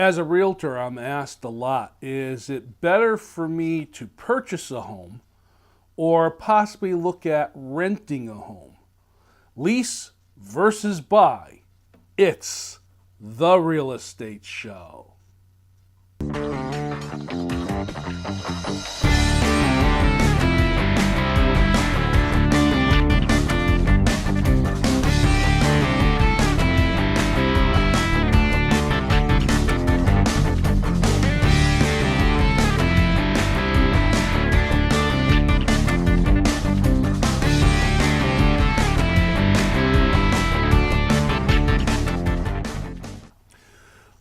As a realtor, I'm asked a lot, is it better for me to purchase a home or possibly look at renting a home? Lease versus buy. It's the real estate show.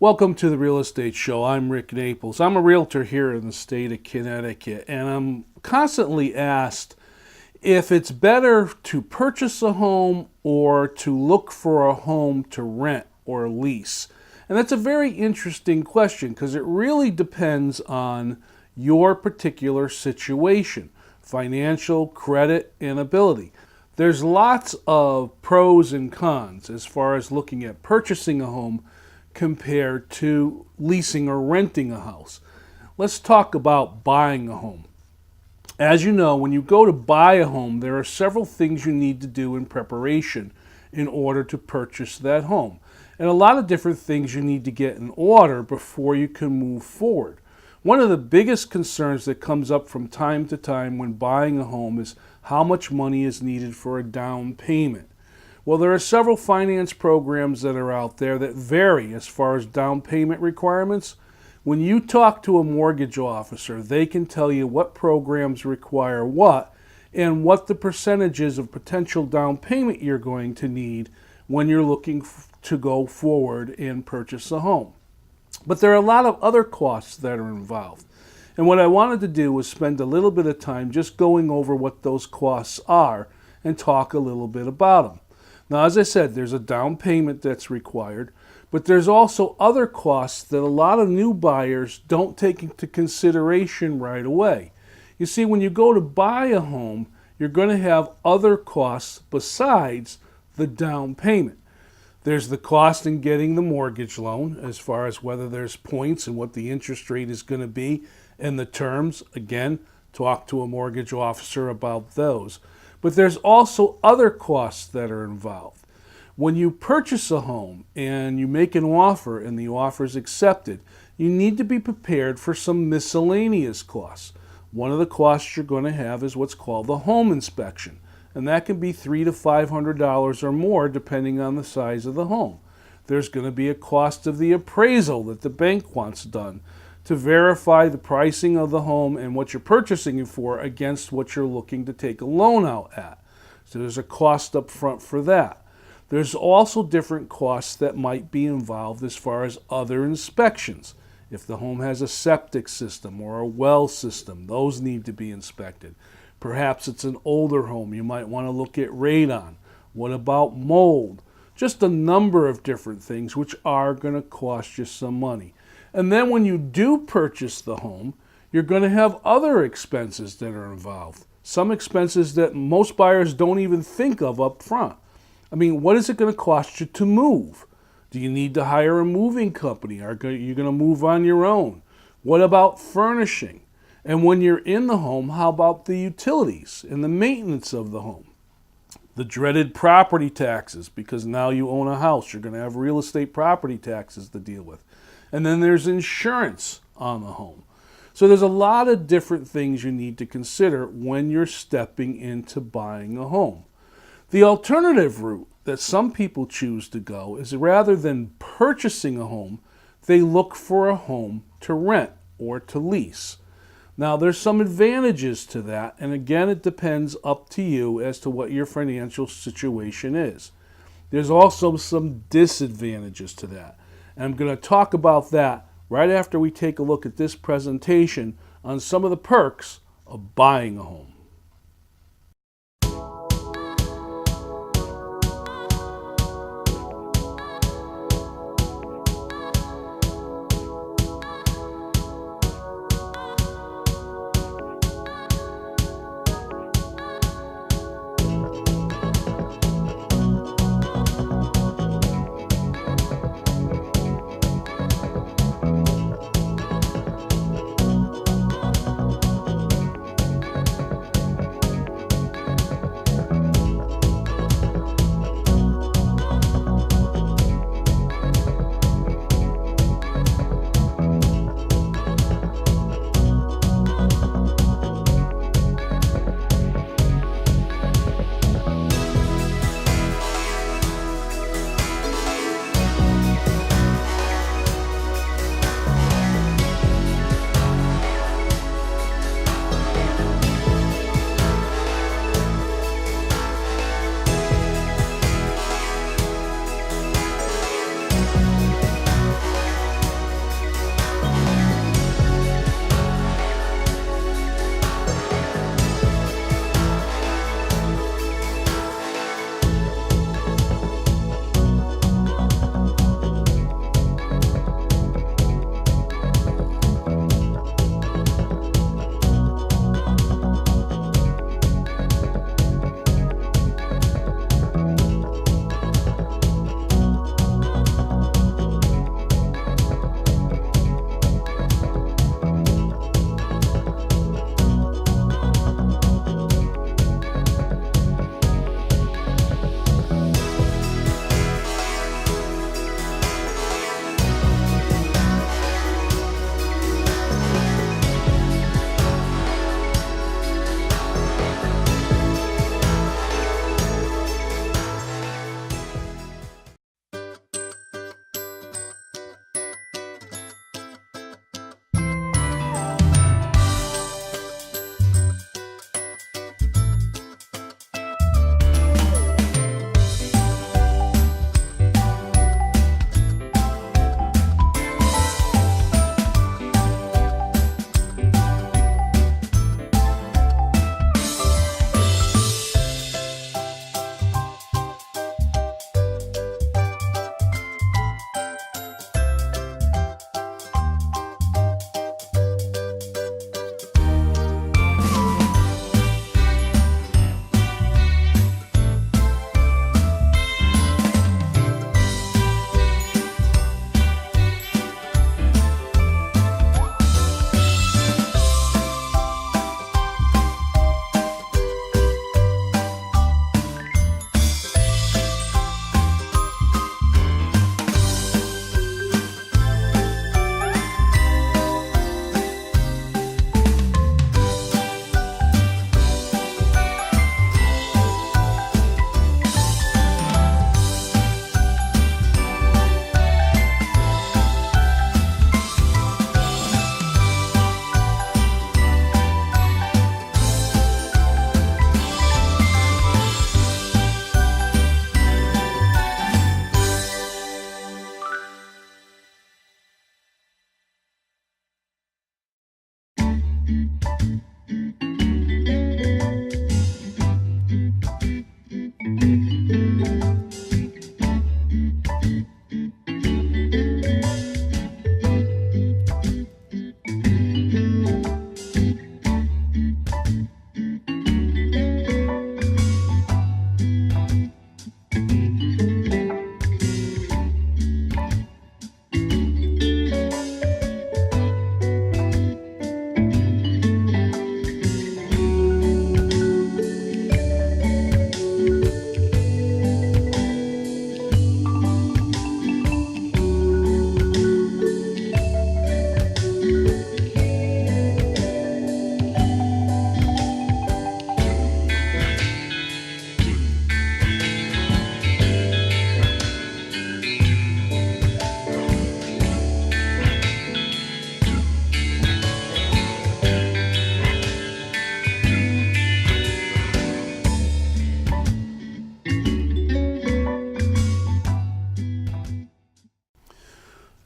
Welcome to the Real Estate Show. I'm Rick Naples. I'm a realtor here in the state of Connecticut, and I'm constantly asked if it's better to purchase a home or to look for a home to rent or lease. And that's a very interesting question because it really depends on your particular situation, financial, credit, and ability. There's lots of pros and cons as far as looking at purchasing a home compared to leasing or renting a house. Let's talk about buying a home. As you know, when you go to buy a home, there are several things you need to do in preparation in order to purchase that home. And a lot of different things you need to get in order before you can move forward. One of the biggest concerns that comes up from time to time when buying a home is how much money is needed for a down payment. Well, there are several finance programs that are out there that vary as far as down payment requirements. When you talk to a mortgage officer, they can tell you what programs require what and what the percentages of potential down payment you're going to need when you're looking to go forward and purchase a home. But there are a lot of other costs that are involved. And what I wanted to do was spend a little bit of time just going over what those costs are and talk a little bit about them. Now, as I said, there's a down payment that's required, but there's also other costs that a lot of new buyers don't take into consideration right away. You see, when you go to buy a home, you're going to have other costs besides the down payment. There's the cost in getting the mortgage loan, as far as whether there's points and what the interest rate is going to be, and the terms. Again, talk to a mortgage officer about those. But there's also other costs that are involved. When you purchase a home and you make an offer and the offer is accepted, you need to be prepared for some miscellaneous costs. One of the costs you're going to have is what's called the home inspection, and that can be $300 to $500 or more depending on the size of the home. There's going to be a cost of the appraisal that the bank wants done to verify the pricing of the home and what you're purchasing it for against what you're looking to take a loan out at. So there's a cost up front for that. There's also different costs that might be involved as far as other inspections. If the home has a septic system or a well system, those need to be inspected. Perhaps it's an older home, you might want to look at radon. What about mold? Just a number of different things which are going to cost you some money. And then when you do purchase the home, you're going to have other expenses that are involved. Some expenses that most buyers don't even think of up front. I mean, what is it going to cost you to move? Do you need to hire a moving company? Are you going to move on your own? What about furnishing? And when you're in the home, how about the utilities and the maintenance of the home? The dreaded property taxes, because now you own a house. You're going to have real estate property taxes to deal with. And then there's insurance on the home. So there's a lot of different things you need to consider when you're stepping into buying a home. The alternative route that some people choose to go is rather than purchasing a home, they look for a home to rent or to lease. Now, there's some advantages to that, and again, it depends up to you as to what your financial situation is. There's also some disadvantages to that. And I'm going to talk about that right after we take a look at this presentation on some of the perks of buying a home.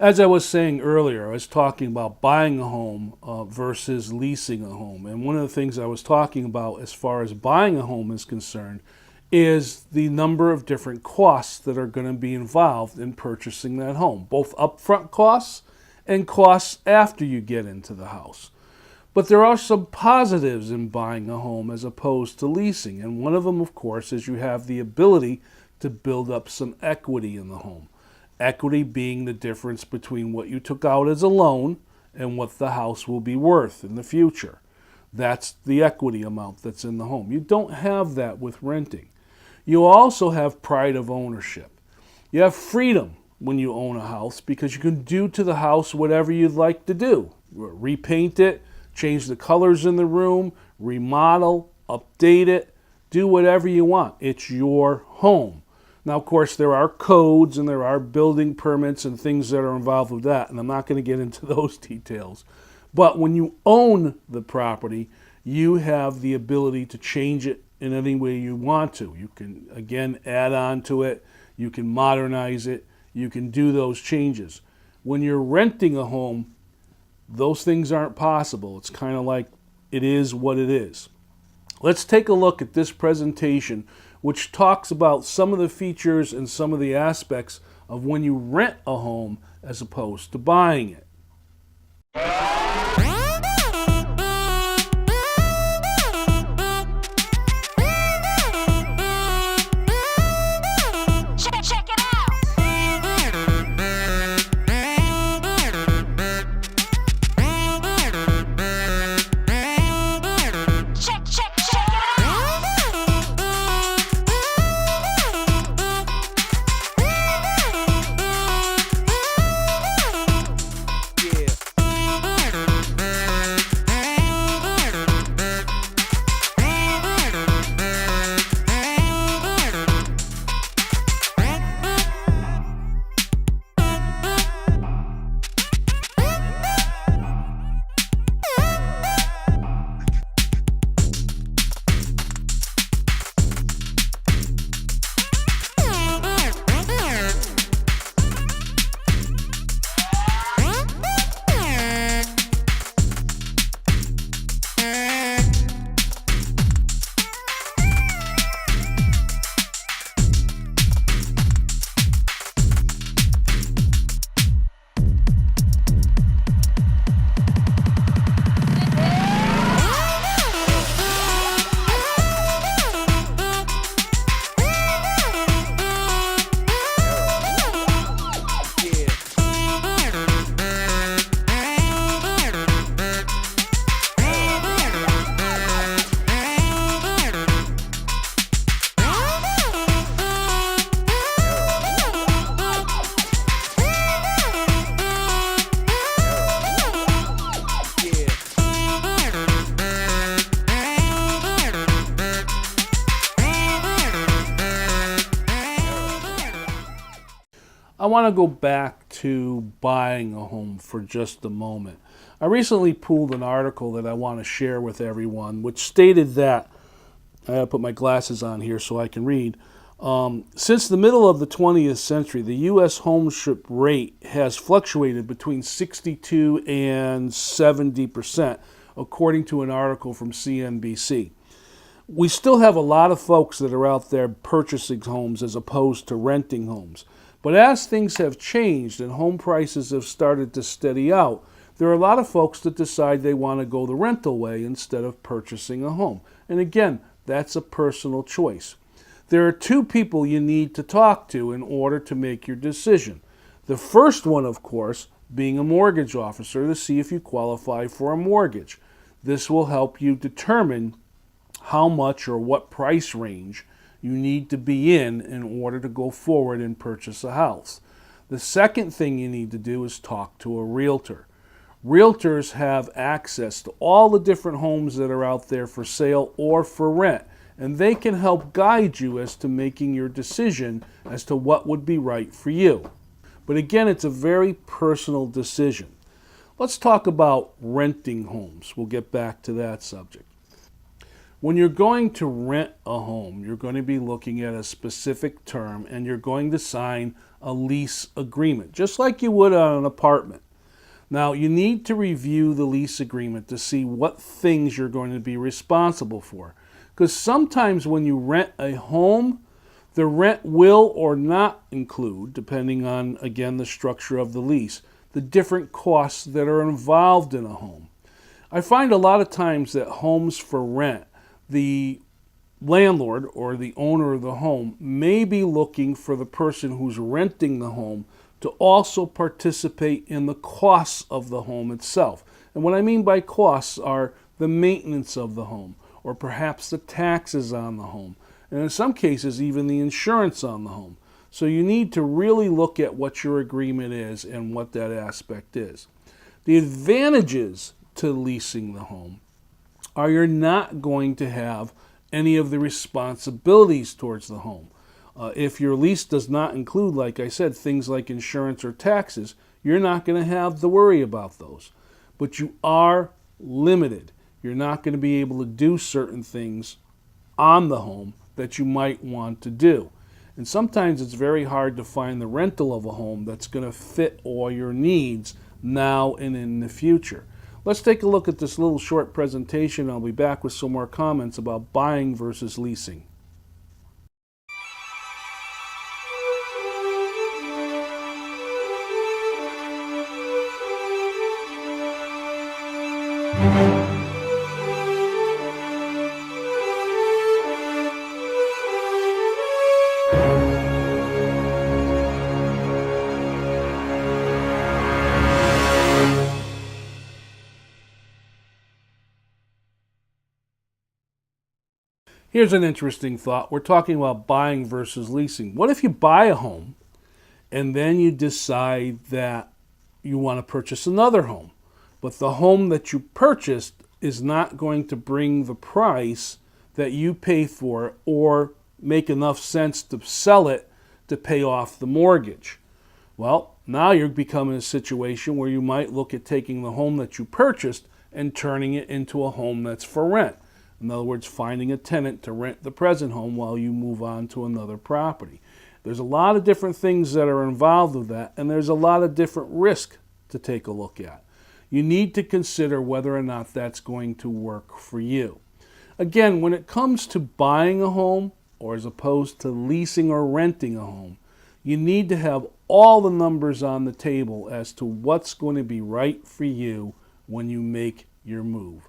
As I was saying earlier, I was talking about buying a home versus leasing a home. And one of the things I was talking about as far as buying a home is concerned is the number of different costs that are going to be involved in purchasing that home, both upfront costs and costs after you get into the house. But there are some positives in buying a home as opposed to leasing. And one of them, of course, is you have the ability to build up some equity in the home. Equity being the difference between what you took out as a loan and what the house will be worth in the future. That's the equity amount that's in the home. You don't have that with renting. You also have pride of ownership. You have freedom when you own a house because you can do to the house whatever you'd like to do. Repaint it, change the colors in the room, remodel, update it, do whatever you want. It's your home. Now, of course, there are codes and there are building permits and things that are involved with that, and I'm not going to get into those details. But when you own the property, you have the ability to change it in any way you want to. You can, again, add on to it. You can modernize it. You can do those changes. When you're renting a home, those things aren't possible. It's kind of like it is what it is. Let's take a look at this presentation, which talks about some of the features and some of the aspects of when you rent a home as opposed to buying it. Check it out. I want to go back to buying a home for just a moment. I recently pulled an article that I want to share with everyone, which stated that, I gotta put my glasses on here so I can read, since the middle of the 20th century, the U.S. homeownership rate has fluctuated between 62 and 70%, according to an article from CNBC. We still have a lot of folks that are out there purchasing homes as opposed to renting homes. But as things have changed and home prices have started to steady out, there are a lot of folks that decide they want to go the rental way instead of purchasing a home. And again, that's a personal choice. There are two people you need to talk to in order to make your decision. The first one, of course, being a mortgage officer to see if you qualify for a mortgage. This will help you determine how much or what price range you need to be in order to go forward and purchase a house. The second thing you need to do is talk to a realtor. Realtors have access to all the different homes that are out there for sale or for rent, and they can help guide you as to making your decision as to what would be right for you. But again, it's a very personal decision. Let's talk about renting homes. We'll get back to that subject. When you're going to rent a home, you're going to be looking at a specific term and you're going to sign a lease agreement, just like you would on an apartment. Now, you need to review the lease agreement to see what things you're going to be responsible for. Because sometimes when you rent a home, the rent will or not include, depending on, again, the structure of the lease, the different costs that are involved in a home. I find a lot of times that homes for rent, the landlord or the owner of the home may be looking for the person who's renting the home to also participate in the costs of the home itself. And what I mean by costs are the maintenance of the home, or perhaps the taxes on the home, and in some cases even the insurance on the home. So you need to really look at what your agreement is and what that aspect is. The advantages to leasing the home are you're not going to have any of the responsibilities towards the home. If your lease does not include, like I said, things like insurance or taxes, you're not going to have to worry about those. But you are limited. You're not going to be able to do certain things on the home that you might want to do. And sometimes it's very hard to find the rental of a home that's going to fit all your needs now and in the future. Let's take a look at this little short presentation. I'll be back with some more comments about buying versus leasing. Here's an interesting thought. We're talking about buying versus leasing. What if you buy a home and then you decide that you want to purchase another home, but the home that you purchased is not going to bring the price that you pay for it or make enough sense to sell it to pay off the mortgage? Well, now you're becoming a situation where you might look at taking the home that you purchased and turning it into a home that's for rent. In other words, finding a tenant to rent the present home while you move on to another property. There's a lot of different things that are involved with that, and there's a lot of different risk to take a look at. You need to consider whether or not that's going to work for you. Again, when it comes to buying a home, or as opposed to leasing or renting a home, you need to have all the numbers on the table as to what's going to be right for you when you make your move.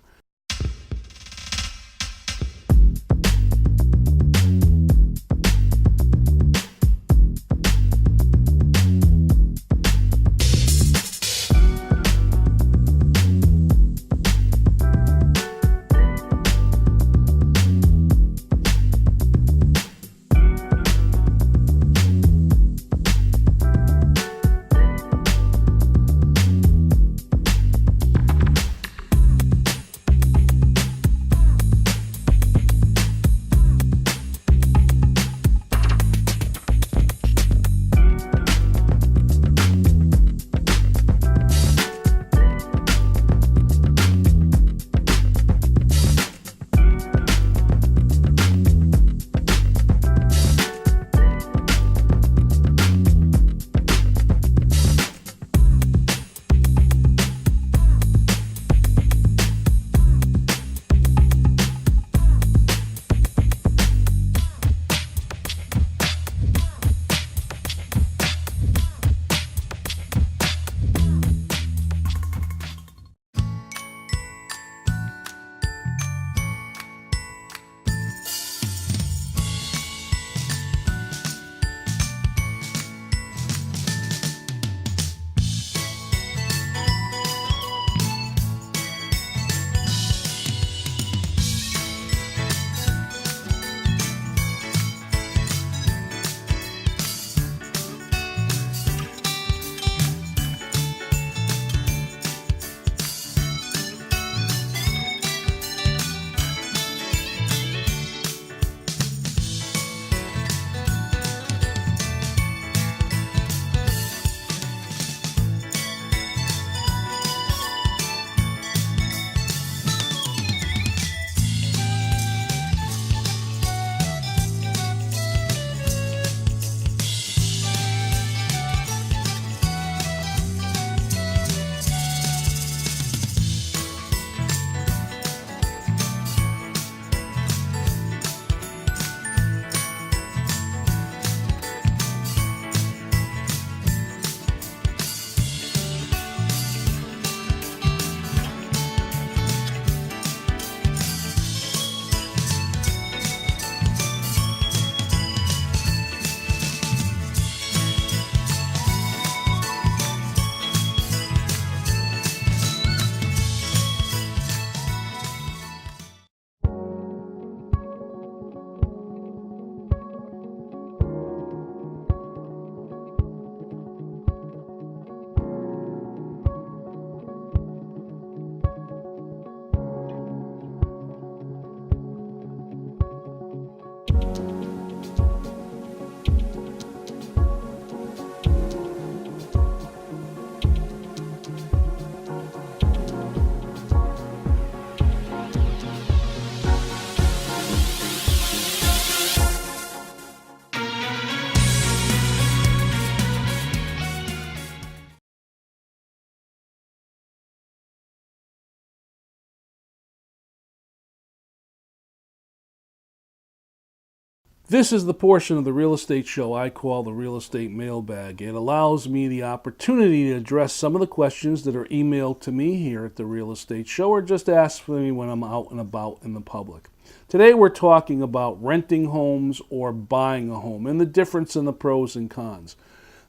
This is the portion of the real estate show I call the real estate mailbag. It allows me the opportunity to address some of the questions that are emailed to me here at the real estate show or just asked for me when I'm out and about in the public. Today we're talking about renting homes or buying a home and the difference in the pros and cons.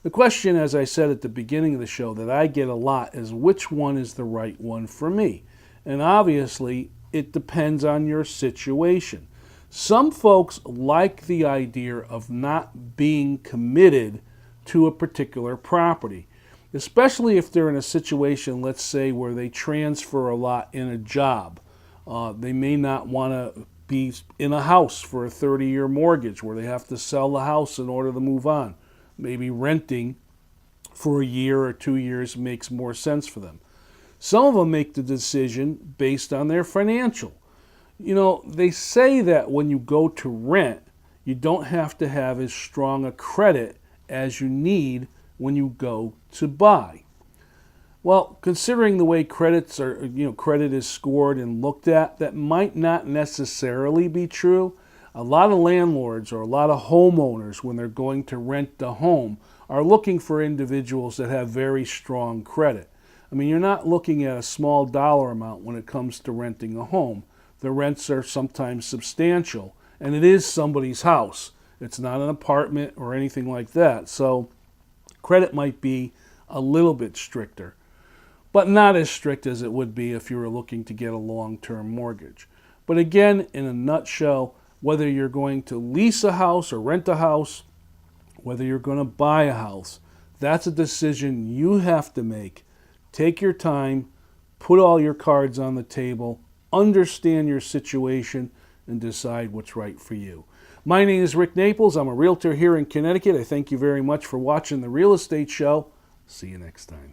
The question, as I said at the beginning of the show, that I get a lot is which one is the right one for me? And obviously it depends on your situation. Some folks like the idea of not being committed to a particular property, especially if they're in a situation, let's say, where they transfer a lot in a job. They may not want to be in a house for a 30-year mortgage where they have to sell the house in order to move on. Maybe renting for a year or 2 years makes more sense for them. Some of them make the decision based on their financial. You know, they say that when you go to rent, you don't have to have as strong a credit as you need when you go to buy. Well, considering the way credit is scored and looked at, that might not necessarily be true. A lot of landlords or a lot of homeowners, when they're going to rent a home, are looking for individuals that have very strong credit. I mean, you're not looking at a small dollar amount when it comes to renting a home. The rents are sometimes substantial, and it is somebody's house. It's not an apartment or anything like that. So credit might be a little bit stricter, but not as strict as it would be if you were looking to get a long-term mortgage. But again, in a nutshell, whether you're going to lease a house or rent a house, whether you're going to buy a house, that's a decision you have to make. Take your time, put all your cards on the table, understand your situation, and decide what's right for you. My name is Rick Naples. I'm a realtor here in Connecticut. I thank you very much for watching the Real Estate Show. See you next time.